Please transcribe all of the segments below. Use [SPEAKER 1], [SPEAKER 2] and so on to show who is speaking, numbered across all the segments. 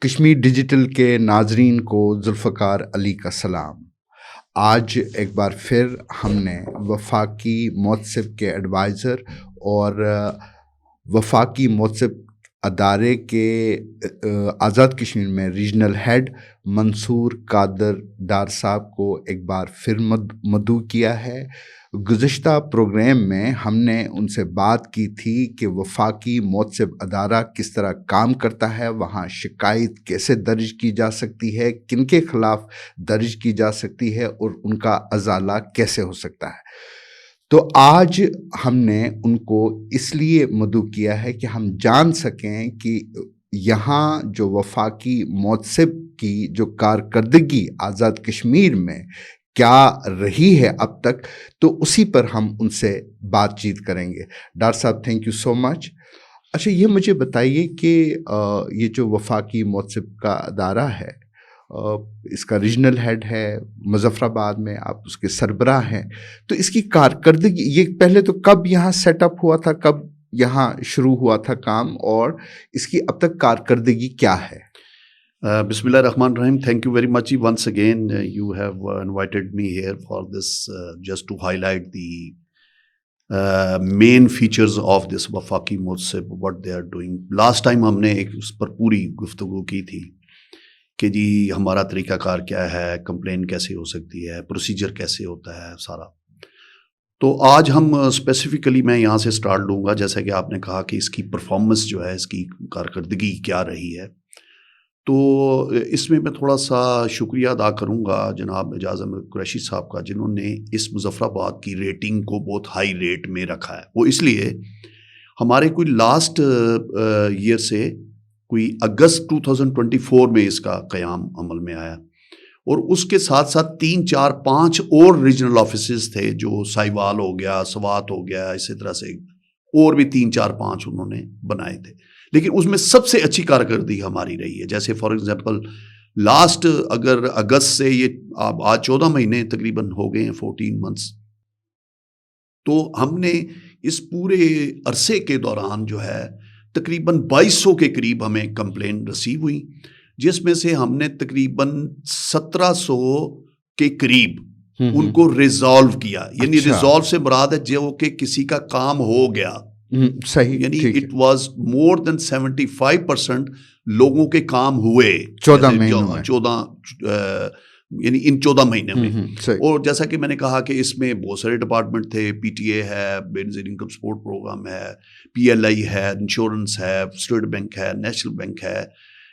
[SPEAKER 1] Kashmir digital के नाजरीन को जुल्फ़कार अली का सलाम। आज एक बार फिर हमने वफाकी मोतसिब के एडवाइज़र और वफाकी मोतसिब अदारे के आज़ाद कश्मीर में रीजनल हेड मंसूर कादर डार साहब को एक बार फिर मदऊ किया है। गुज़िश्ता प्रोग्राम में हमने उनसे बात की थी कि वफाकी मोतसिब अदारा किस तरह काम करता है, वहाँ शिकायत कैसे दर्ज की जा सकती है, किनके ख़िलाफ़ दर्ज की जा सकती है और उनका अज़ाला कैसे हो सकता है। तो आज हमने उनको इसलिए मदऊ किया है कि हम जान सकें कि यहाँ जो वफाकी मोतसिब की जो कारकर्दगी आज़ाद कश्मीर में क्या रही है अब तक, तो उसी पर हम उनसे बातचीत करेंगे। डॉक्टर साहब, थैंक यू सो मच। अच्छा, ये मुझे बताइए कि ये जो वफाकी मोतसिब का अदारा है, इसका रीजनल हेड है मुज़फ़्फ़राबाद में, आप उसके सरबराह हैं, तो इसकी कारकर्दगी ये पहले तो कब यहाँ सेटअप हुआ था, कब यहाँ शुरू हुआ था काम, और इसकी अब तक कारकर्दगी क्या है?
[SPEAKER 2] Bismillahirrahmanirrahim. Thank you very much once again. You have invited me here for this just to highlight the main features of this Wafaki Motsib, what they are doing. Last time हमने एक उस पर पूरी गुफ्तगू की थी कि जी हमारा तरीक़ाकार क्या है, कंप्लेन कैसे हो सकती है, प्रोसीजर कैसे होता है सारा। तो आज हम स्पेसिफ़िकली मैं यहाँ से स्टार्ट लूँगा, जैसा कि आपने कहा कि इसकी परफॉर्मेंस जो है, इसकी कारकर्दगी क्या रही है। तो इसमें मैं थोड़ा सा शुक्रिया अदा करूँगा जनाब एजाज़ अहमद कुरैशी साहब का, जिन्होंने इस मुज़फ़्फ़राबाद की रेटिंग को बहुत हाई रेट में रखा है। वो इसलिए हमारे कोई लास्ट ईयर से कोई अगस्त 2024 में इसका क़याम अमल में आया, और उसके साथ साथ 3, 4, 5 और रीजनल ऑफिसेज़ थे, जो साहिवाल हो गया, स्वात हो गया, इसी तरह से और भी 3, 4, 5 उन्होंने बनाए थे। लेकिन उसमें सबसे अच्छी कारकर्दगी हमारी रही है। जैसे फॉर एग्जांपल लास्ट अगर अगस्त से ये अब आज 14 महीने तकरीबन हो गए हैं, 14 मंथ्स, तो हमने इस पूरे अरसे के दौरान जो है तकरीबन 2200 के करीब हमें कंप्लेन रिसीव हुई, जिसमें से हमने तकरीबन 1700 के करीब उनको रिजॉल्व किया। यानी रिजॉल्व से मुराद है जो कि किसी का काम हो गया,
[SPEAKER 1] सही,
[SPEAKER 2] यानी इट वाज मोर देन 75% लोगों के काम हुए
[SPEAKER 1] 14 महीनों में,
[SPEAKER 2] 14 यानी इन 14 महीने में। और जैसा कि मैंने कहा कि इसमें बहुत सारे डिपार्टमेंट थे, पीटीए है, बेनजीर इनकम सपोर्ट प्रोग्राम है, पीएलआई है, इंश्योरेंस है, स्टेट बैंक है, नेशनल बैंक है,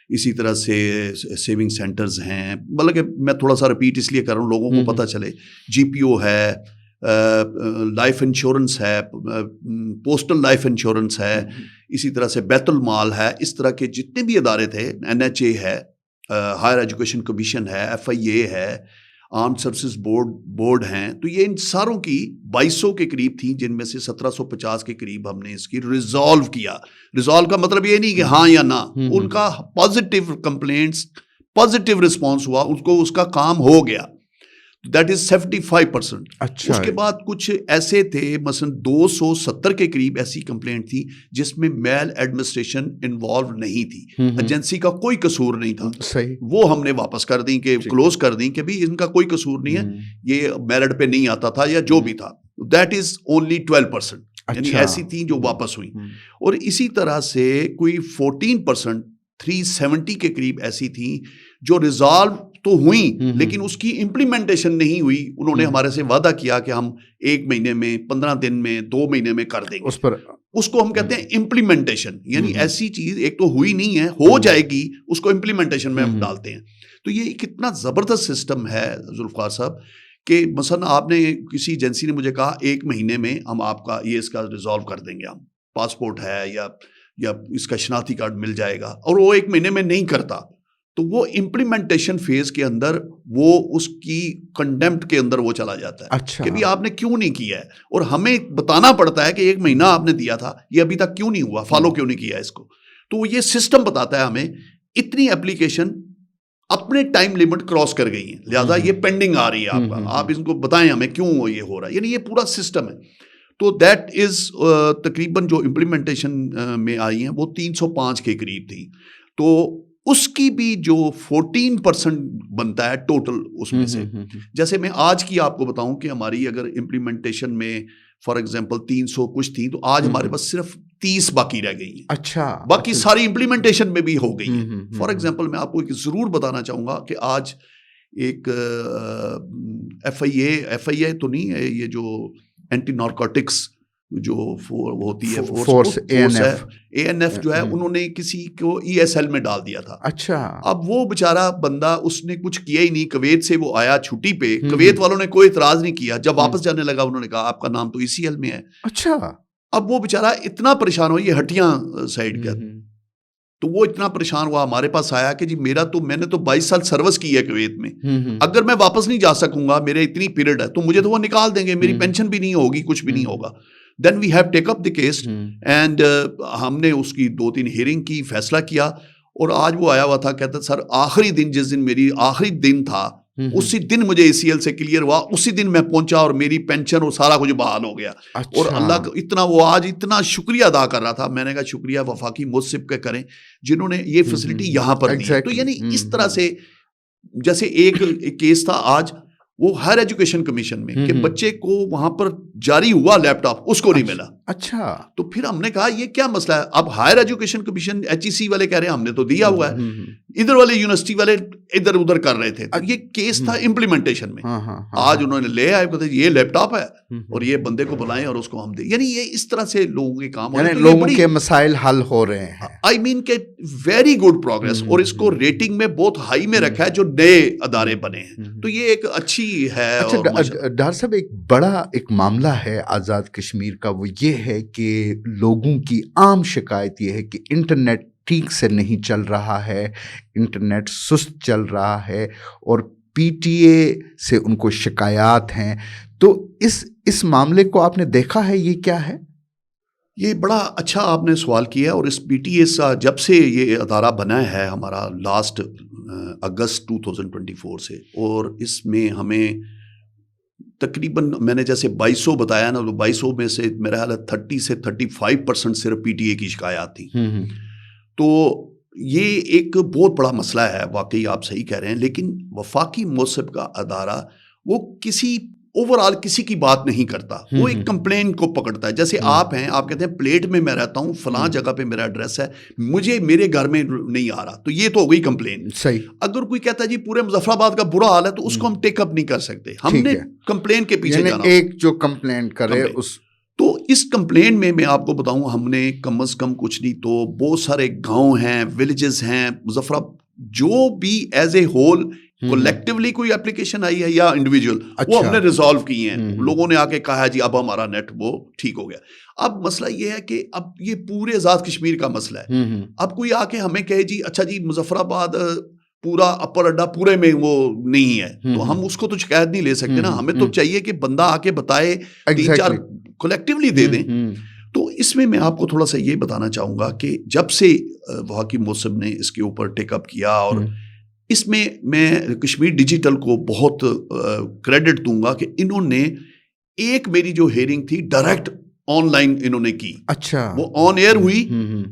[SPEAKER 2] इसी तरह से सेविंग सेंटर्स हैं। मतलब कि मैं थोड़ा सा रिपीट इसलिए कर रहा हूँ लोगों को पता चले। जीपीओ है, लाइफ इंश्योरेंस है, पोस्टल लाइफ इंश्योरेंस है, इसी तरह से बैतुल माल है। इस तरह के जितने भी अदारे थे, एनएचए है, हायर एजुकेशन कमीशन है, एफआईए है, आर्म्ड सर्विसेज बोर्ड हैं। तो ये इन सारों की 2200 के करीब थी, जिनमें से 1750 के करीब हमने इसकी रिजॉल्व किया। रिजॉल्व का मतलब ये नहीं कि हाँ या ना, उनका पॉजिटिव कंप्लेंट्स, पॉजिटिव रिस्पॉन्स हुआ, उसको उसका काम हो गया। That is 75%।
[SPEAKER 1] अच्छा,
[SPEAKER 2] उसके बाद कुछ ऐसे थे, मसलन 270 के करीब ऐसी कंप्लेंट थी जिसमें मेल एडमिनिस्ट्रेशन इन्वॉल्व नहीं थी, एजेंसी का कोई कसूर नहीं था।
[SPEAKER 1] सही,
[SPEAKER 2] वो हमने वापस कर दी, कि क्लोज कर दी कि भी इनका कोई कसूर नहीं है, ये मेरिट पे नहीं आता था या जो भी था। दैट इज ओनली 12%, यानी ऐसी थी जो वापस हुई। और इसी तरह से कोई 14%, 370 के करीब ऐसी थी जो रिजॉल्व तो हुई लेकिन उसकी इम्प्लीमेंटेशन नहीं हुई। उन्होंने हमारे से वादा किया कि हम 1 महीने में, 15 दिन में, 2 महीने में कर देंगे।
[SPEAKER 1] उस पर
[SPEAKER 2] उसको हम कहते हैं इम्प्लीमेंटेशन, यानी ऐसी चीज एक तो हुई नहीं है, हो जाएगी, उसको इम्प्लीमेंटेशन में हम डालते हैं। तो ये कितना जबरदस्त सिस्टम है जुल्फकार साहब, कि मसलन आपने किसी एजेंसी ने मुझे कहा 1 महीने में हम आपका ये इसका रिजॉल्व कर देंगे, हम पासपोर्ट है या इसका शनाख्ती कार्ड मिल जाएगा, और वो 1 महीने में नहीं करता, तो वो इम्प्लीमेंटेशन फेज के अंदर वो उसकी कंडेम्प्ट के अंदर वो चला जाता है।
[SPEAKER 1] अच्छा,
[SPEAKER 2] कि भी आपने क्यों नहीं किया है, और हमें बताना पड़ता है कि 1 महीना आपने दिया था, ये अभी तक क्यों नहीं हुआ, फॉलो क्यों नहीं किया इसको। तो ये सिस्टम बताता है हमें इतनी एप्लीकेशन अपने टाइम लिमिट क्रॉस कर गई है, लिहाजा ये पेंडिंग आ रही है आपका, आप इसको बताएं हमें क्यों ये हो रहा है। यानी ये पूरा सिस्टम है। तो दैट इज तकरीबन जो इम्प्लीमेंटेशन में आई हैं वो 305 के करीब थी। तो उसकी भी जो 14% बनता है टोटल उसमें से। जैसे मैं आज की आपको बताऊं कि हमारी अगर इम्प्लीमेंटेशन में फॉर एग्जांपल 300 कुछ थी, तो आज हमारे पास सिर्फ 30 बाकी रह गई हैं।
[SPEAKER 1] अच्छा,
[SPEAKER 2] बाकी सारी इम्प्लीमेंटेशन में भी हो गई है। फॉर एग्जांपल मैं आपको एक जरूर बताना चाहूंगा कि आज एक FIA तो नहीं है, ये जो एंटी नारकोटिक्स जो होती है फोर्स ANF जो है, उन्होंने किसी को ESL में डाल दिया था।
[SPEAKER 1] अच्छा,
[SPEAKER 2] अब वो बेचारा बंदा, उसने कुछ किया ही नहीं, कुवैत से वो आया छुट्टी पे, कुवैत वालों ने कोई इतराज नहीं किया, जब वापस जाने लगा उन्होंने कहा आपका नाम तो ECL में है।
[SPEAKER 1] अच्छा,
[SPEAKER 2] अब वो बेचारा इतना परेशान हो, ये हटियां साइड का, तो वो इतना परेशान हुआ, हमारे पास आया कि जी मैंने तो 22 साल सर्विस की है कुवैत में, अगर मैं वापस नहीं जा सकूंगा, मेरे इतनी पीरियड है, तो मुझे तो वो निकाल देंगे, मेरी पेंशन भी नहीं होगी, कुछ भी नहीं होगा। Then we have take up the case and हमने उसकी 2-3 हियरिंग की, फैसला किया, और आज वो आया हुआ था, कहता सर आखिरी दिन, जिस दिन मेरी आखिरी दिन था, उसी दिन मुझे ACL से क्लियर हुआ, उसी दिन मैं पहुंचा और मेरी पेंशन और सारा कुछ बहाल हो गया। अच्छा। और अल्लाह का इतना, वो आज इतना शुक्रिया अदा कर रहा था। मैंने कहा शुक्रिया वफाकी मुंसिफ के करें जिन्होंने ये फैसिलिटी यहाँ पर दी है। तो यानी इस तरह से, जैसे एक केस था आज वो हायर एजुकेशन कमीशन में कि बच्चे को वहां पर जारी हुआ लैपटॉप, उसको नहीं मिला।
[SPEAKER 1] अच्छा,
[SPEAKER 2] तो फिर हमने कहा ये क्या मसला है। अब हायर एजुकेशन कमीशन HEC वाले कह रहे हैं हमने तो दिया हुआ है, इधर वाले यूनिवर्सिटी वाले इधर उधर कर रहे थे। तो ये केस था इम्प्लीमेंटेशन में। आज उन्होंने ले आए, कहते ये लैपटॉप है और ये बंदे को बुलाएं और उसको हम दें। यानी ये इस तरह से लोगों के काम हो रहे हैं,
[SPEAKER 1] लोगों के मसाइल हल हो रहे हैं।
[SPEAKER 2] आई मीन के वेरी गुड प्रोग्रेस, और इसको रेटिंग में बहुत हाई में रखा है जो नए अदारे बने हैं। तो ये एक अच्छी है।
[SPEAKER 1] अच्छा डॉक्टर साहब, एक बड़ा एक मामला है आज़ाद कश्मीर का, वो ये है कि लोगों की आम शिकायत ये है कि इंटरनेट ठीक से नहीं चल रहा है, इंटरनेट सुस्त चल रहा है, और PTA से उनको शिकायत हैं। तो इस मामले को आपने देखा है, ये क्या है?
[SPEAKER 2] ये बड़ा अच्छा आपने सवाल किया। और इस PTA सा जब से ये अदारा बना है हमारा लास्ट अगस्त 2024 से, और इसमें हमें तकरीबन, मैंने जैसे 2200 बताया ना, तो 2200 में से मेरा ख्याल है 30 से 35% सिर्फ PTA की शिकायत थी। तो ये एक बहुत बड़ा मसला है, वाकई आप सही कह रहे हैं। लेकिन वफाकी मुंसिफ का अदारा वो किसी ओवरऑल किसी की बात नहीं करता, वो एक कंप्लेन को पकड़ता है। जैसे आप हैं, आप कहते हैं प्लेट में मैं रहता हूँ, फलां जगह पे मेरा एड्रेस है, मुझे मेरे घर में नहीं आ रहा, तो ये तो हो गई कंप्लेन।
[SPEAKER 1] सही।
[SPEAKER 2] अगर कोई कहता है जी पूरे मुजफ्फराबाद का बुरा हाल है, तो उसको हम टेकअप नहीं कर सकते, हमने कंप्लेन के पीछे जाना।
[SPEAKER 1] एक जो कंप्लेन करे उस,
[SPEAKER 2] तो इस कंप्लेन में मैं आपको बताऊं, हमने कम से कम कुछ नहीं तो बहुत सारे गांव हैं, विलेजेस हैं मुजफ्फराबाद, जो भी एज ए होल कलेक्टिवली कोई एप्लीकेशन आई है या इंडिविजुअल,
[SPEAKER 1] अच्छा,
[SPEAKER 2] वो हमने रिजॉल्व की हैं। लोगों ने आके कहा है जी अब हमारा नेट वो ठीक हो गया। अब मसला ये है कि अब ये पूरे आज़ाद कश्मीर का मसला है। अब कोई आके हमें कहे जी अच्छा जी मुजफ्फराबाद पूरा अपर अड्डा पूरे में वो नहीं है, तो हम उसको तो शिकायत नहीं ले सकते ना। हमें तो चाहिए कि बंदा आके बताए, 3-4 कलेक्टिवली दे दें। तो इसमें मैं आपको थोड़ा सा ये बताना चाहूँगा कि जब से वफाकी मुंसिफ ने इसके ऊपर टेकअप किया, और इसमें मैं कश्मीर डिजिटल को बहुत क्रेडिट दूंगा कि इन्होंने एक मेरी जो हेयरिंग थी डायरेक्ट ऑनलाइन इन्होंने की।
[SPEAKER 1] अच्छा,
[SPEAKER 2] वो ऑन एयर हुई,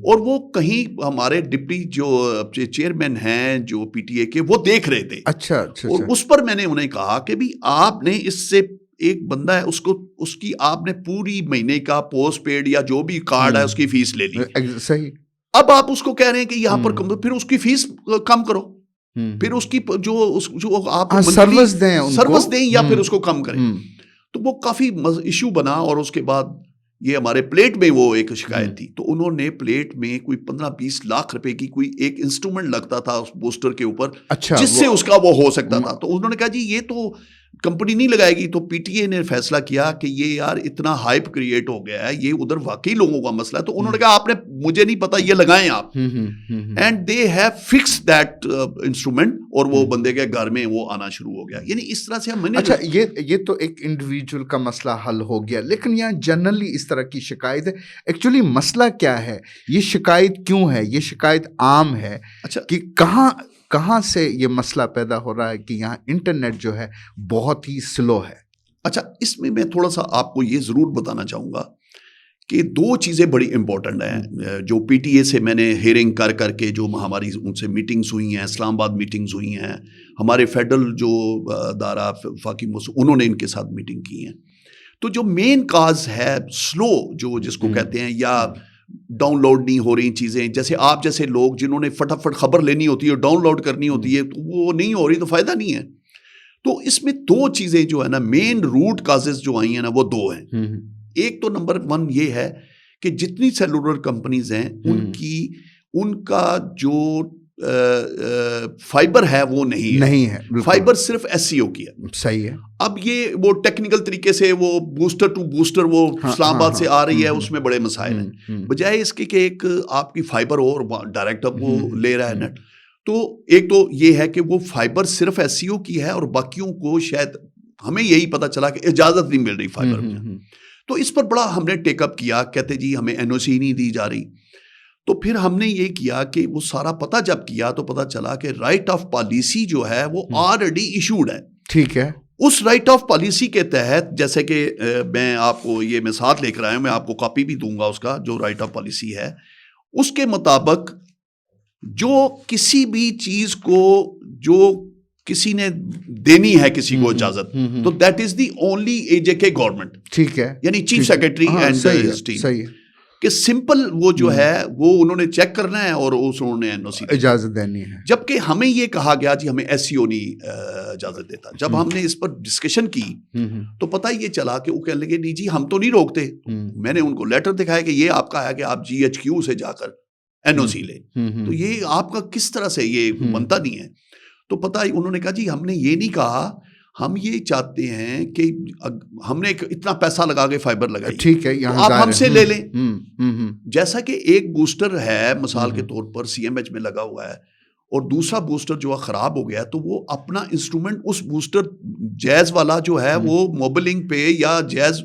[SPEAKER 2] और वो कहीं हमारे डिप्टी जो चेयरमैन हैं जो PTA के, वो देख रहे थे।
[SPEAKER 1] अच्छा,
[SPEAKER 2] और उस पर मैंने उन्हें कहा कि भी आपने इससे, एक बंदा है उसको, उसकी आपने पूरी महीने का पोस्ट पेड या जो भी कार्ड है उसकी फीस ले ली।
[SPEAKER 1] सही।
[SPEAKER 2] अब आप उसको कह रहे हैं कि यहाँ पर फिर उसकी फीस कम करो, फिर उसकी जो आप सर्विस दें या फिर उसको कम करें। तो वो काफी इशू बना, और उसके बाद ये हमारे प्लेट में वो एक शिकायत थी। तो उन्होंने प्लेट में कोई 15-20 लाख रुपए की कोई एक इंस्ट्रूमेंट लगता था उस पोस्टर के ऊपर,
[SPEAKER 1] अच्छा,
[SPEAKER 2] जिससे उसका वो हो सकता था। तो उन्होंने कहा जी ये तो कंपनी नहीं लगाएगी। तो PTA ने फैसला किया कि ये यार इतना हाइप क्रिएट हो गया है, ये उधर वाकई लोगों का मसला है। तो उन्होंने कहा आपने, मुझे नहीं पता, ये लगाएं आप। And they have fix that instrument, और वो बंदे के घर में वो आना शुरू हो गया। यानी इस तरह से हम,
[SPEAKER 1] अच्छा, ये तो एक इंडिविजुअल का मसला हल हो गया, लेकिन यहाँ जनरली इस तरह की शिकायत है। एक्चुअली मसला क्या है, ये शिकायत क्यों है, ये शिकायत आम है।
[SPEAKER 2] अच्छा,
[SPEAKER 1] कि कहाँ से ये मसला पैदा हो रहा है कि यहाँ इंटरनेट जो है बहुत ही स्लो है।
[SPEAKER 2] अच्छा, इसमें मैं थोड़ा सा आपको ये ज़रूर बताना चाहूँगा कि दो चीज़ें बड़ी इंपॉर्टेंट हैं। जो पीटीए से मैंने हेयरिंग कर करके जो हमारी उनसे मीटिंग्स हुई हैं, इस्लामाबाद मीटिंग्स हुई हैं, हमारे फेडरल जो दारा वफाकी उन्होंने इनके साथ मीटिंग की हैं। तो जो मेन काज है स्लो जो जिसको कहते हैं, या डाउनलोड नहीं हो रही चीज़ें, जैसे आप जैसे लोग जिन्होंने फटाफट खबर लेनी होती है, डाउनलोड करनी होती है, तो वो नहीं हो रही तो फ़ायदा नहीं है। तो इसमें दो चीज़ें जो है ना, मेन रूट काजेज जो आई हैं ना, वो दो हैं। एक तो नंबर 1 ये है कि जितनी सेलुलर कंपनीज हैं उनका जो फाइबर है वो नहीं है। फाइबर सिर्फ एससीओ की है।
[SPEAKER 1] सही है।
[SPEAKER 2] अब ये वो टेक्निकल तरीके से वो बूस्टर टू बूस्टर वो इस्लामाबाद से आ रही है, उसमें बड़े मसाइल हैं। बजाय इसके कि एक आपकी फाइबर और डायरेक्ट अब वो ले रहा है नेट। तो एक तो ये है कि वो फाइबर सिर्फ एससीओ की है, और बाकियों को शायद हमें यही पता चला कि इजाज़त नहीं मिल रही फाइबर में। तो इस पर बड़ा हमने टेकअप किया, कहते जी हमें एनओसी नहीं दी जा रही। तो फिर हमने ये किया कि वो सारा पता जब किया तो पता चला कि राइट ऑफ पॉलिसी जो है वो ऑलरेडी इशूड है।
[SPEAKER 1] ठीक है।
[SPEAKER 2] उस राइट ऑफ पॉलिसी के तहत, जैसे कि मैं आपको ये मैं साथ लेकर आया हूँ, मैं आपको कॉपी भी दूंगा उसका, जो राइट ऑफ पॉलिसी है उसके मुताबिक जो किसी भी चीज को जो किसी ने देनी है किसी को इजाजत, तो that is the only AJK government.
[SPEAKER 1] ठीक है।
[SPEAKER 2] यानी चीफ सेक्रेटरी एंड टीम।
[SPEAKER 1] सही है
[SPEAKER 2] कि सिंपल वो जो है वो उन्होंने चेक करना है और उन्होंने एनओसी
[SPEAKER 1] इजाजत देनी है।
[SPEAKER 2] जबकि हमें ये कहा गया जी हमें एससीओ नहीं इजाजत देता। जब हमने इस पर डिस्कशन की तो पता ये चला कि वो कहने लगे नहीं जी हम तो नहीं रोकते। मैंने उनको लेटर दिखाया कि ये आपका है कि आप जीएचक्यू से जाकर एनओसी ले, तो ये आपका किस तरह से ये बनता नहीं है। तो पता ही उन्होंने कहा जी हमने ये नहीं कहा, हम ये चाहते हैं कि हमने इतना पैसा लगा के फाइबर लगाई, ठीक है, तो आप हमसे ले लें। जैसा कि एक बूस्टर है मिसाल के तौर पर सीएमएच में लगा हुआ है और दूसरा बूस्टर जो है ख़राब हो गया, तो वो अपना इंस्ट्रूमेंट उस बूस्टर जैज़ वाला जो है वो मोबिलिंग पे या जैज़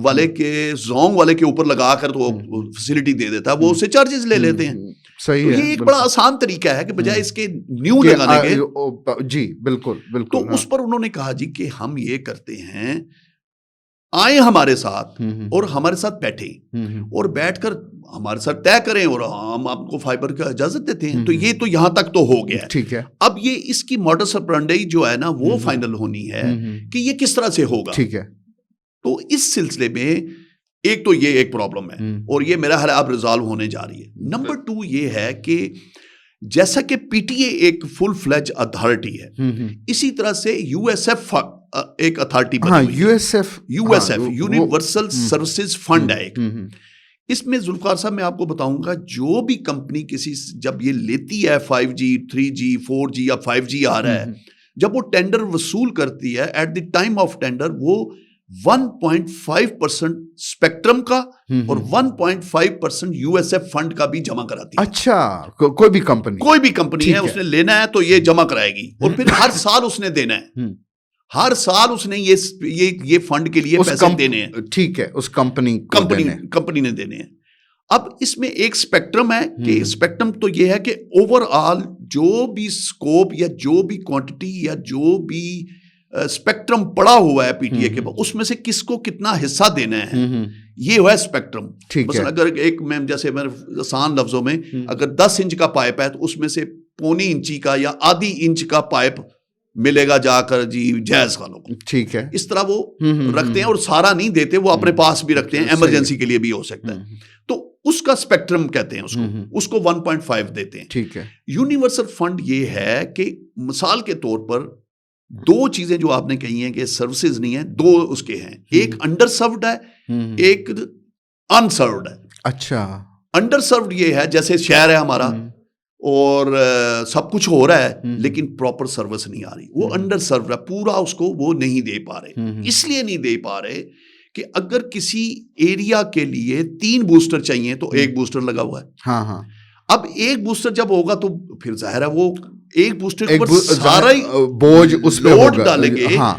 [SPEAKER 2] वाले के जोंग वाले के ऊपर लगा कर तो फैसिलिटी दे देता है, वो उससे चार्जेस ले लेते हैं। सही तो है, ये एक बड़ा आसान तरीका है कि बजाय इसके न्यू लगाने के।
[SPEAKER 1] जी बिल्कुल बिल्कुल।
[SPEAKER 2] तो उस पर उन्होंने कहा जी कि हम ये करते हैं, आए हमारे साथ और हमारे साथ बैठे और बैठकर हमारे साथ तय करें और हम आपको फाइबर का इजाजत देते हैं। तो ये तो यहां तक तो हो गया, ठीक है। अब ये इसकी मॉडस ऑपरेंडी जो है ना वो फाइनल होनी है कि ये किस तरह से होगा, ठीक है। तो इस सिलसिले में एक तो ये एक प्रॉब्लम है और ये मेरा ख्याल अब रिजॉल्व होने जा रही है। नंबर 2 ये है कि जैसा कि पीटीए एक फुल फ्लेज अथॉरिटी है, इसी तरह से यूएसएफ एक अथॉरिटी बनी हुई है। यूएसएफ यूनिवर्सल सर्विसेज फंड है एक। इसमें जुल्फकार साहब मैं आपको बताऊंगा, जो भी कंपनी किसी जब ये लेती है 5G 3G 4G या 5G आ रहा है, जब वो टेंडर वसूल करती है at the time of tender वो 1.5% स्पेक्ट्रम का और 1.5% यूएसएफ फंड का भी जमा कराती है।
[SPEAKER 1] अच्छा, कोई भी कंपनी
[SPEAKER 2] है उसने लेना है तो ये जमा कराएगी और फिर हर साल उसने देना है। हर साल उसने ये फंड के लिए पैसे देने हैं, ठीक है, उस कंपनी ने देने हैं। अब इसमें एक स्पेक्ट्रम है कि स्पेक्ट्रम तो ये है कि ओवरऑल जो भी स्कोप या जो भी क्वांटिटी या जो भी स्पेक्ट्रम पड़ा हुआ है पीटीए के पास, उसमें से किसको कितना हिस्सा देना है, ये हुआ है स्पेक्ट्रम। मसलन अगर एक मैं जैसे मेरे आसान लफ्जों में अगर 10 इंच का पाइप है तो उसमें से 1.25 इंची का या आधी इंच का पाइप मिलेगा जाकर जी जैज वालों को, ठीक है। इस तरह वो रखते हैं और सारा नहीं देते, वो अपने पास भी रखते हैं, इमरजेंसी के लिए भी हो सकता है। तो उसका स्पेक्ट्रम कहते हैं उसको 1.5 देते हैं, ठीक है। यूनिवर्सल फंड ये है कि मिसाल के तौर पर दो चीजें जो आपने कही हैं कि सर्विसेज नहीं है, दो उसके हैं, एक अंडर सर्व्ड है, एक अनसर्व्ड है। अच्छा, अंडर सर्व्ड ये है जैसे शहर है हमारा और सब कुछ हो रहा है लेकिन प्रॉपर सर्विस नहीं आ रही, वो अंडर सर्व है, पूरा उसको वो नहीं दे पा रहे। इसलिए नहीं दे पा रहे कि अगर किसी एरिया के लिए 3 बूस्टर चाहिए तो एक बूस्टर लगा हुआ है। हाँ हाँ। अब एक बूस्टर जब होगा तो फिर जाहिर है वो एक बूस्टर के ऊपर सारा ही बोझ उस पे लोड डालेंगे। हाँ,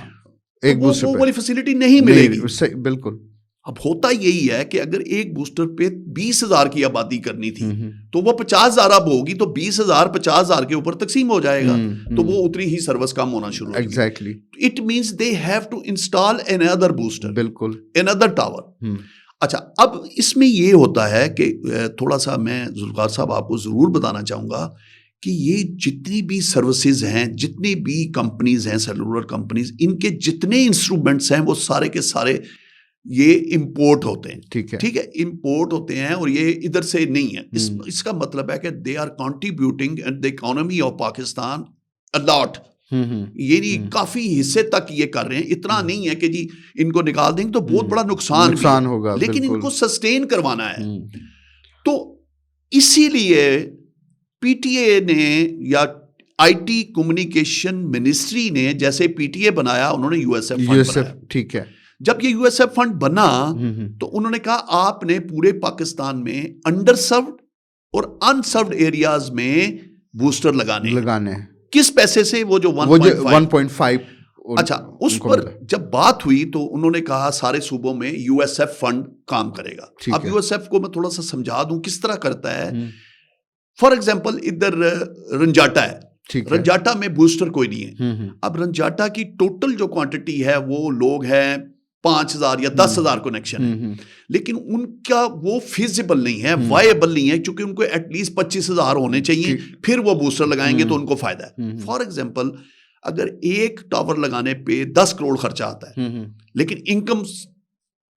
[SPEAKER 2] एक तो बूस्टर वो वाली फैसिलिटी नहीं मिलेगी। बिल्कुल। अब होता यही है कि अगर एक बूस्टर पे 20,000 की आबादी करनी थी तो वो 50,000 अब होगी तो 20,000 50,000 के ऊपर तकसीम हो जाएगा, तो वो उतनी ही सर्विस कम होना शुरू होगी। Exactly. It means they have to install another booster, बिल्कुल, अनदर टावर। अच्छा, अब इसमें ये होता है कि थोड़ा सा मैं जुल्फ़िकार साहब आपको ज़रूर बताना चाहूँगा कि ये जितनी भी सर्विसेज हैं, जितनी भी कंपनीज हैं, सेलुलर कंपनीज, इनके जितने इंस्ट्रूमेंट्स हैं वो सारे के सारे ये इंपोर्ट होते हैं।
[SPEAKER 1] ठीक है,
[SPEAKER 2] ठीक है, इंपोर्ट होते हैं और ये इधर से नहीं है। इसका मतलब है कि they are contributing at the economy of Pakistan a lot. ये नहीं, काफी हिस्से तक ये कर रहे हैं। इतना नहीं है कि जी इनको निकाल देंगे तो बहुत बड़ा नुकसान
[SPEAKER 1] होगा,
[SPEAKER 2] लेकिन इनको सस्टेन करवाना है। तो इसीलिए पीटीए ने या आईटी कम्युनिकेशन मिनिस्ट्री ने जैसे पीटीए बनाया, उन्होंने यूएसएफ फंड बनाया।
[SPEAKER 1] ठीक है,
[SPEAKER 2] जब ये यूएसएफ फंड बना तो उन्होंने कहा आपने पूरे पाकिस्तान में अंडर सर्व्ड और अनसर्व्ड एरियाज में बूस्टर लगाने किस पैसे से? वो जो 1.5। अच्छा, उस पर जब बात हुई तो उन्होंने कहा सारे सूबों में यूएसएफ फंड काम करेगा। अब यूएसएफ को मैं थोड़ा सा समझा दूं किस तरह करता है। फॉर एग्जाम्पल इधर रंजाटा है, रंजाटा में बूस्टर कोई नहीं है। अब रंजाटा की टोटल जो क्वांटिटी है वो लोग हैं 5,000 या 10,000 कनेक्शन है, लेकिन उनका वो फिजिबल नहीं है, वायबल नहीं है, क्योंकि उनको एटलीस्ट 25,000 होने चाहिए, फिर वो बूस्टर लगाएंगे तो उनको फायदा है। फॉर एग्जाम्पल अगर एक टावर लगाने पे 10 करोड़ खर्चा आता है लेकिन इनकम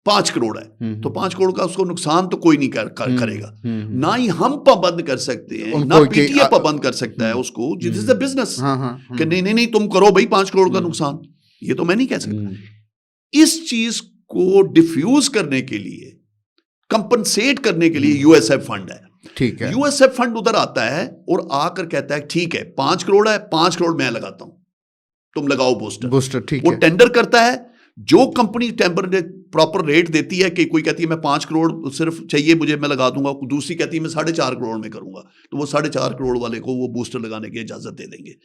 [SPEAKER 2] 5 करोड़ है तो 5 करोड़ का उसको नुकसान तो कोई नहीं करेगा। ना ही हम पाबंद कर सकते हैं, ना पीटीए पाबंद कर सकता है उसको, दिस इज अ बिजनेस कि नहीं तुम करो भाई 5 करोड़ का नुकसान, ये तो मैं नहीं कह सकता। इस चीज को डिफ्यूज करने के लिए, कंपनसेट करने के लिए यूएसएफ फंड है।
[SPEAKER 1] ठीक है,
[SPEAKER 2] यूएसएफ फंड उधर आता है और आकर कहता है ठीक है 5 करोड़ है, 5 करोड़ मैं लगाता हूं, तुम लगाओ बूस्टर।
[SPEAKER 1] ठीक
[SPEAKER 2] वो
[SPEAKER 1] है,
[SPEAKER 2] टेंडर करता है, जो कंपनी टेंडर प्रॉपर रेट देती है कि कोई कहती है मैं 5 करोड़ सिर्फ चाहिए मुझे, मैं लगा दूंगा, दूसरी कहती है मैं 4.5 करोड़ में करूंगा, तो वो 4.5 करोड़ वाले को वो बूस्टर लगाने की इजाजत दे देंगे।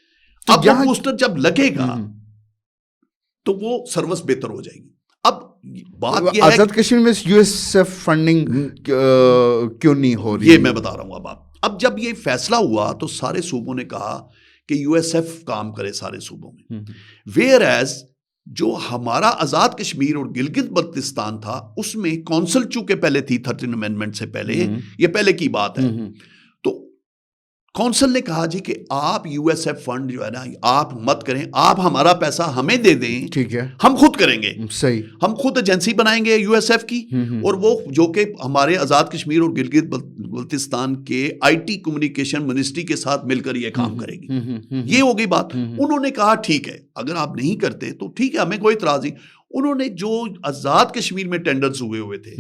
[SPEAKER 2] तो अब वो बूस्टर जब लगेगा तो वो सर्विस बेहतर हो जाएगी। अब बात यह है
[SPEAKER 1] आजाद कश्मीर में यूएसएफ फंडिंग क्यों नहीं हो रही,
[SPEAKER 2] ये मैं बता रहा हूं। अब जब ये फैसला हुआ तो सारे सूबों ने कहा कि यूएसएफ काम करे सारे सूबों में, वेयर एज जो हमारा आजाद कश्मीर और गिलगित बल्तिस्तान था उसमें कौंसिल चूंकि पहले थी 13 अमेंडमेंट से पहले, ये पहले की बात है, तो कौंसिल ने कहा जी कि आप यूएसएफ फंड जो है ना आप मत करें, आप हमारा पैसा हमें दे दें,
[SPEAKER 1] ठीक है,
[SPEAKER 2] हम खुद करेंगे।
[SPEAKER 1] सही,
[SPEAKER 2] हम खुद एजेंसी बनाएंगे यूएसएफ की, और वो जो कि हमारे आजाद कश्मीर और गिलगित बल्तिस्तान के आईटी कम्युनिकेशन मिनिस्ट्री के साथ मिलकर ये काम करेगी। ये हो गई बात। उन्होंने कहा ठीक है अगर आप नहीं करते तो ठीक है, हमें कोई इतराज नहीं। उन्होंने जो आजाद कश्मीर में टेंडर्स हुए थे,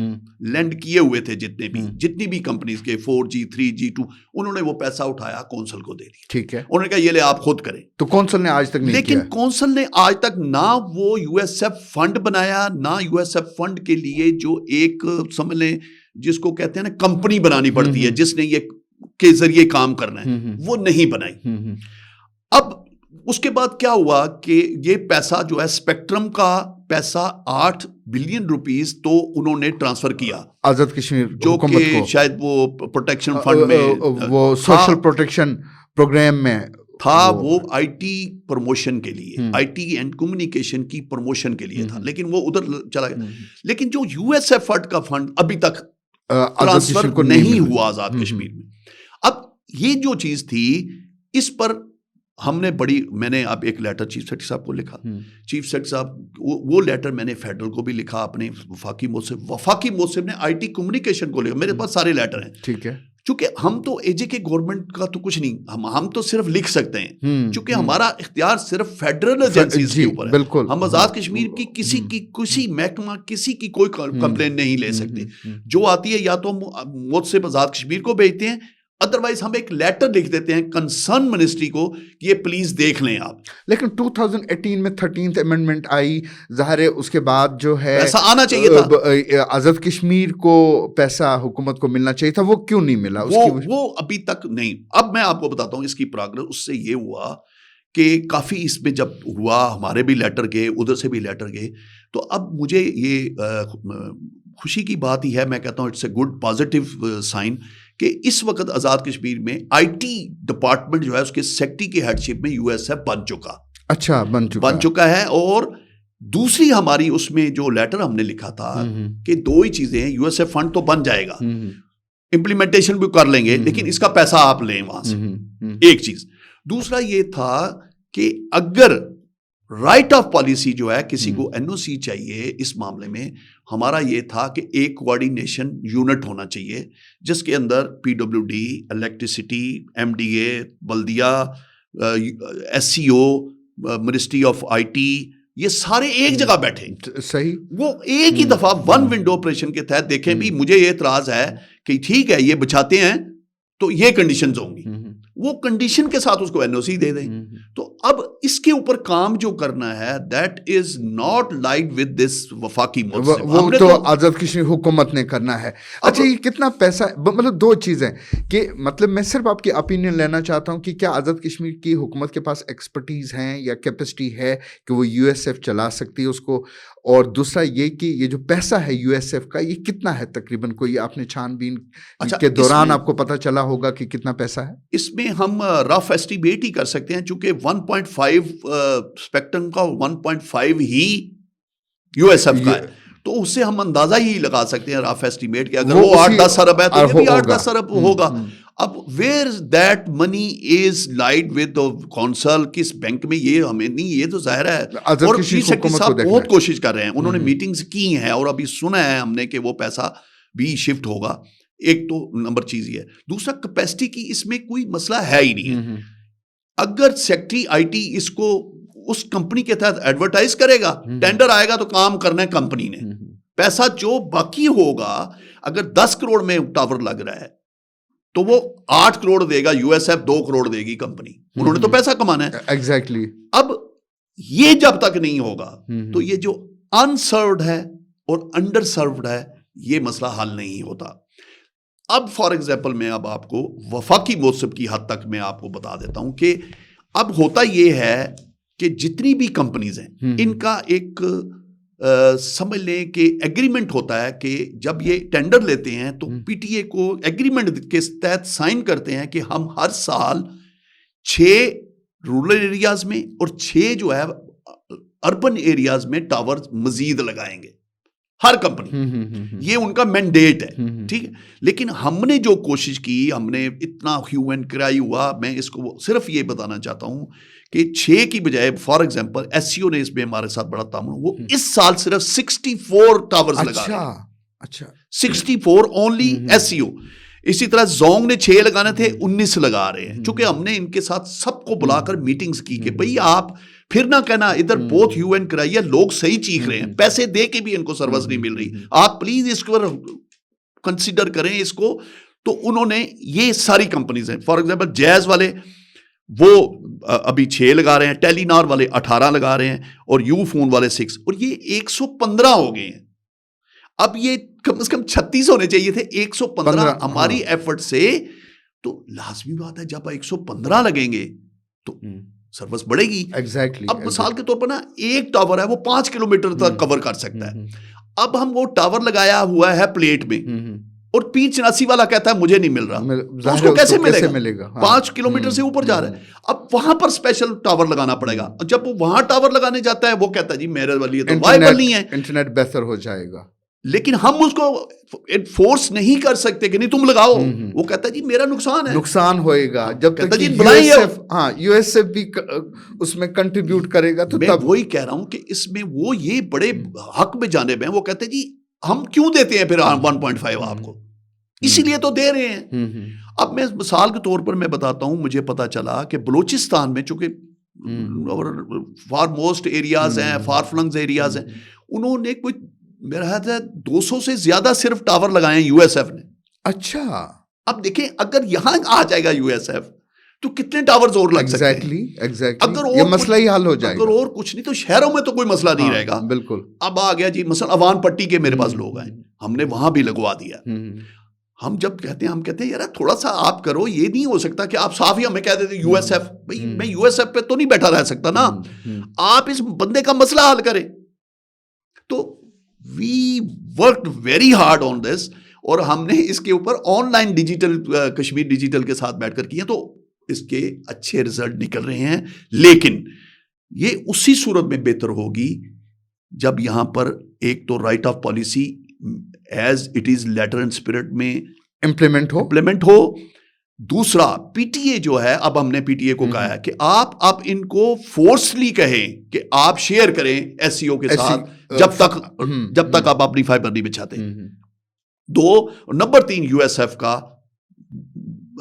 [SPEAKER 2] लैंड किए हुए थे जितनी भी कंपनीज के 4G 3G 2, उन्होंने वो पैसा उठाया कौंसिल को दे दिया।
[SPEAKER 1] ठीक है,
[SPEAKER 2] उन्होंने कहा ये ले आप खुद करें।
[SPEAKER 1] तो कौंसिल ने आज तक नहीं
[SPEAKER 2] लेकिन
[SPEAKER 1] किया।
[SPEAKER 2] कौंसिल ने आज तक ना वो यूएसएफ फंड बनाया, ना यूएसएफ फंड के लिए जो एक समझ लें जिसको कहते हैं ना कंपनी बनानी पड़ती है जिसने ये के जरिए काम करना है, वो नहीं बनाई। अब उसके बाद क्या हुआ कि ये पैसा जो है स्पेक्ट्रम का पैसा 8 बिलियन रुपीस तो उन्होंने ट्रांसफर किया
[SPEAKER 1] आजाद कश्मीर
[SPEAKER 2] जो
[SPEAKER 1] हुकूमत
[SPEAKER 2] कि
[SPEAKER 1] को,
[SPEAKER 2] शायद वो प्रोटेक्शन फंड में
[SPEAKER 1] वो सोशल प्रोटेक्शन प्रोग्राम में
[SPEAKER 2] था, वो आईटी प्रमोशन के लिए, आईटी एंड कम्युनिकेशन की प्रमोशन के लिए था, लेकिन वो उधर चला गया। लेकिन जो यूएसएफ फंड का फंड अभी तक ट्रांसफर नहीं हुआ आजाद कश्मीर में। अब ये जो चीज थी इस पर हमने मैंने अब एक लेटर चीफ सेक्रेटरी साहब को लिखा। चीफ सेक्रेटरी साहब वो लेटर मैंने फेडरल को भी लिखा, अपने वफाकी मोहसिब ने आईटी कम्युनिकेशन को लिखा। मेरे पास सारे लेटर हैं।
[SPEAKER 1] ठीक है,
[SPEAKER 2] क्योंकि हम तो एजेके गवर्नमेंट का तो कुछ नहीं, हम तो सिर्फ लिख सकते हैं, क्योंकि हमारा इख्तियार सिर्फ फेडरल एजेंसीज के ऊपर है।
[SPEAKER 1] बिल्कुल,
[SPEAKER 2] हम आजाद कश्मीर की किसी महकमा किसी की कोई कंप्लेन नहीं ले सकते। जो आती है या तो हम मुझसे आजाद कश्मीर को भेजते हैं, अदरवाइज हम एक लेटर लिख देते हैं कंसर्न मिनिस्ट्री को कि ये प्लीज देख लें आप।
[SPEAKER 1] लेकिन 2018 में 13th अमेंडमेंट आई, जाहिर है उसके बाद जो है
[SPEAKER 2] पैसा आना चाहिए था,
[SPEAKER 1] आजाद कश्मीर को पैसा हुकूमत को मिलना चाहिए था, वो क्यों नहीं मिला?
[SPEAKER 2] वो अभी तक नहीं। अब मैं आपको बताता हूँ इसकी प्रोग्रेस। उससे ये हुआ कि काफ़ी इसमें जब हुआ, हमारे भी लेटर गए, उधर से भी लेटर गए, तो अब मुझे ये खुशी की बात ही है, मैं कहता हूँ it's a good positive sign कि इस वक्त आज़ाद कश्मीर में आईटी डिपार्टमेंट जो है उसके सेक्रेटरी की हेडशिप में यूएसएफ बन चुका।
[SPEAKER 1] अच्छा, बन चुका
[SPEAKER 2] है। और दूसरी हमारी उसमें जो लेटर हमने लिखा था कि दो ही चीजें हैं, यूएसएफ फंड तो बन जाएगा, इंप्लीमेंटेशन भी कर लेंगे, लेकिन इसका पैसा आप लें वहां से, एक चीज। दूसरा ये था कि अगर राइट ऑफ पॉलिसी जो है, किसी को एनओसी चाहिए इस मामले में, हमारा ये था कि एक कोऑर्डिनेशन यूनिट होना चाहिए जिसके अंदर पीडब्ल्यूडी, इलेक्ट्रिसिटी, एमडीए, बल्दिया, एससीओ, मिनिस्ट्री ऑफ आईटी, ये सारे एक जगह बैठे,
[SPEAKER 1] सही,
[SPEAKER 2] वो एक ही दफा वन विंडो ऑपरेशन के तहत देखें भी मुझे ये एतराज है कि ठीक है ये बचाते हैं तो ये कंडीशंस होंगी, वो कंडीशन के साथ उसको एनओसी दे दें। तो अब इसके ऊपर काम जो करना है, that is not like with this वफाकी मोहसिब,
[SPEAKER 1] वो तो आजाद कश्मीर हुकूमत ने करना है। अच्छा, ये कितना पैसा, मतलब दो चीज़ें कि मतलब मैं सिर्फ आपकी ओपिनियन लेना चाहता हूँ कि क्या आज़ाद कश्मीर की हुकूमत के पास एक्सपर्टीज़ हैं या कैपेसिटी है कि वो यूएसएफ चला सकती है उसको, और दूसरा ये कि ये जो पैसा है यूएसएफ का ये कितना है तकरीबन, कोई आपने छानबीन के दौरान आपको पता चला होगा कि कितना पैसा है?
[SPEAKER 2] इसमें हम रफ एस्टिमेट ही कर सकते हैं, चूंकि 1.5 स्पेक्ट्रम का 1.5 ही यूएसएफ का है, तो उससे हम अंदाजा ही लगा सकते हैं रफ एस्टिमेट कि अगर वो 8-10 अरब है तो ये भी 8-10 अरब होगा। अब where that money is laid with council, किस बैंक में, ये हमें नहीं, ये तो जाहिर है, और चीफ सेक्रेटरी साहब बहुत कोशिश कर रहे हैं, उन्होंने मीटिंग्स की हैं और अभी सुना है हमने कि वो पैसा भी शिफ्ट होगा। एक तो नंबर चीज ये है। दूसरा, कैपेसिटी की इसमें कोई मसला है ही नहीं है। अगर सेक्रेटरी आईटी इसको उस कंपनी के तहत एडवर्टाइज करेगा, टेंडर आएगा तो काम करना है कंपनी ने, पैसा जो बाकी होगा, अगर 10 करोड़ में टावर लग रहा है तो वो 8 करोड़ देगा यूएसएफ, 2 करोड़ देगी कंपनी, उन्होंने तो पैसा कमाना है।
[SPEAKER 1] एग्जैक्टली।
[SPEAKER 2] अब ये जब तक नहीं होगा तो ये जो अनसर्व्ड है और अंडर सर्व्ड है, ये मसला हल नहीं होता। अब फॉर एग्जाम्पल मैं अब आपको वफाकी मोहसिब की हद तक मैं आपको बता देता हूं कि अब होता ये है कि जितनी भी कंपनीज हैं इनका एक समझ लें कि एग्रीमेंट होता है कि जब ये टेंडर लेते हैं तो पीटीए को एग्रीमेंट के तहत साइन करते हैं कि हम हर साल 6 रूरल एरियाज में और 6 जो है अर्बन एरियाज में टावर मजीद लगाएंगे, हर कंपनी, ये उनका मैंडेट है, ठीक है। लेकिन हमने जो कोशिश की, हमने इतना ह्यू एंड क्राई हुआ, मैं इसको सिर्फ ये बताना चाहता हूं कि 6 की बजाय फॉर एग्जांपल एससीओ ने इसमें हमारे साथ बड़ा तामुन, वो इस साल सिर्फ 64 टावर्स लगा रहे हैं। अच्छा, 64 ओनली एससीओ। इसी तरह जोंग ने 6 लगाने थे, 19 लगा रहे हैं, क्योंकि हमने इनके साथ सबको बुलाकर मीटिंग्स की कि भाई आप फिर ना कहना इधर बहुत ह्यू एंड क्राई है, लोग सही चीख रहे हैं, पैसे दे के भी इनको सर्विस नहीं मिल रही, आप प्लीज इसको कंसीडर करें इसको। तो उन्होंने, ये सारी कंपनीज हैं, फॉर एग्जांपल जैज वाले वो अभी 6 लगा रहे हैं, टेलीनॉर वाले 18 लगा रहे हैं, और यू फोन वाले 6, और ये 115 हो गए हैं। अब ये कम से कम 36 होने चाहिए थे, 115 हमारी एफर्ट से। तो लाजमी बात है जब 115 लगेंगे तो सर्विस बढ़ेगी।
[SPEAKER 1] एग्जैक्टली।
[SPEAKER 2] अब मिसाल के तौर पर ना, एक टावर है वो 5 किलोमीटर तक कवर कर सकता है। अब हम वो टावर लगाया हुआ है प्लेट में, और P84 वाला कहता है मुझे नहीं मिल रहा, तो उसको कैसे मिलेगा? 5 किलोमीटर से ऊपर जा रहा है। अब वहां पर स्पेशल टावर लगाना पड़ेगा। जब वो वहां टावर लगाने जाता है, वो कहता है जी मेरे वाली तो वाइबल नहीं है,
[SPEAKER 1] इंटरनेट बेहतर हो जाएगा।
[SPEAKER 2] लेकिन हम उसको फोर्स नहीं कर सकते कि नहीं तुम लगाओ, वो कहता है जी मेरा नुकसान है,
[SPEAKER 1] नुकसान होएगा। जब तक
[SPEAKER 2] जी
[SPEAKER 1] यूएसएफ भी उसमें कंट्रीब्यूट करेगा तो
[SPEAKER 2] मैं वही कह रहा हूं कि इसमें वो ये बड़े हक में जाने में, वो कहते हैं जी हम क्यों देते हैं फिर 1.5 आपको, इसीलिए तो दे रहे हैं। अब मैं मिसाल के तौर पर मैं बताता हूं, मुझे पता चला कि बलूचिस्तान में, चूंकि फार मोस्ट एरियाज हैं, फार फ्लंग्स एरियाज हैं, उन्होंने कोई मेरा ख्याल है 200 से ज्यादा सिर्फ टावर लगाए यूएसएफ ने।
[SPEAKER 1] अच्छा,
[SPEAKER 2] अब देखें अगर यहां आ जाएगा यूएसएफ तो कितने टावर्स और लग सकते हैं।
[SPEAKER 1] एग्जैक्टली। अगर ये मसला ही हल हो जाएगा।
[SPEAKER 2] अगर और कुछ नहीं तो शहरों में तो कोई मसला नहीं रहेगा।
[SPEAKER 1] बिल्कुल।
[SPEAKER 2] अब आ गया जी मसला अवान पट्टी के, मेरे पास लोग आए, हमने वहां भी लगवा दिया। हम जब कहते हैं, हम कहते हैं यार थोड़ा सा आप करो, ये नहीं हो सकता कि आप साफ ही हमें कह देते यूएसएफ। भाई मैं यूएसएफ पे तो नहीं बैठा रह सकता ना, आप इस बंदे का मसला हल करें। तो we worked very hard on this, और हमने इसके ऊपर ऑनलाइन डिजिटल, कश्मीर डिजिटल के साथ बैठकर किए, तो इसके अच्छे रिजल्ट निकल रहे हैं। लेकिन ये उसी सूरत में बेहतर होगी जब यहाँ पर एक तो write off policy as it is letter and spirit में इम्प्लीमेंट हो, दूसरा पीटीए जो है, अब हमने पीटीए को कहा है कि आप अब इनको फोर्सली कहें कि आप शेयर करें एससीओ के साथ जब तक आप अपनी फाइबर नहीं बिछाते। दो, नंबर 3, यूएसएफ का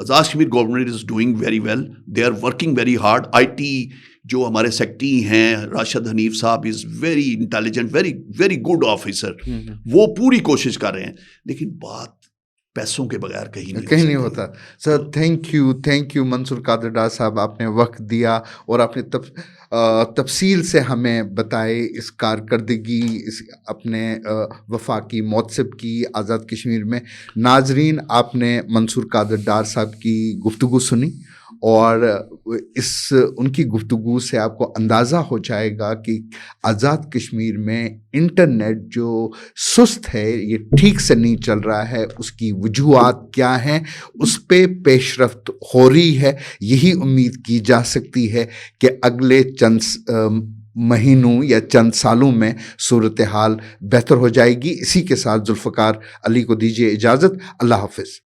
[SPEAKER 2] Azad Kashmir government is doing very well, they are working very hard. IT जो हमारे सेक्रेटरी हैं Rashid Hanif sahab is very intelligent, very very good officer, वो पूरी कोशिश कर रहे हैं, लेकिन बात पैसों के बगैर कहीं नहीं
[SPEAKER 1] होता। Sir thank you Mansoor Qadir Dar sahab, आपने वक्त दिया और आपने तफसील से हमें बताए इस कारकर्दगी इस अपने वफाकी मौतसिब की आज़ाद कश्मीर में। नाजरीन, आपने मंसूर कादर डार साहब की गुफ्तगू सुनी और उनकी गुफ्तगू से आपको अंदाज़ा हो जाएगा कि आज़ाद कश्मीर में इंटरनेट जो सुस्त है, ये ठीक से नहीं चल रहा है, उसकी वजूहात क्या हैं, उस पे पेशरफ्त हो रही है। यही उम्मीद की जा सकती है कि अगले चंद महीनों या चंद सालों में सूरत हाल बेहतर हो जाएगी। इसी के साथ जुल्फ़कार अली को दीजिए इजाज़त। अल्लाह हाफ़िज़।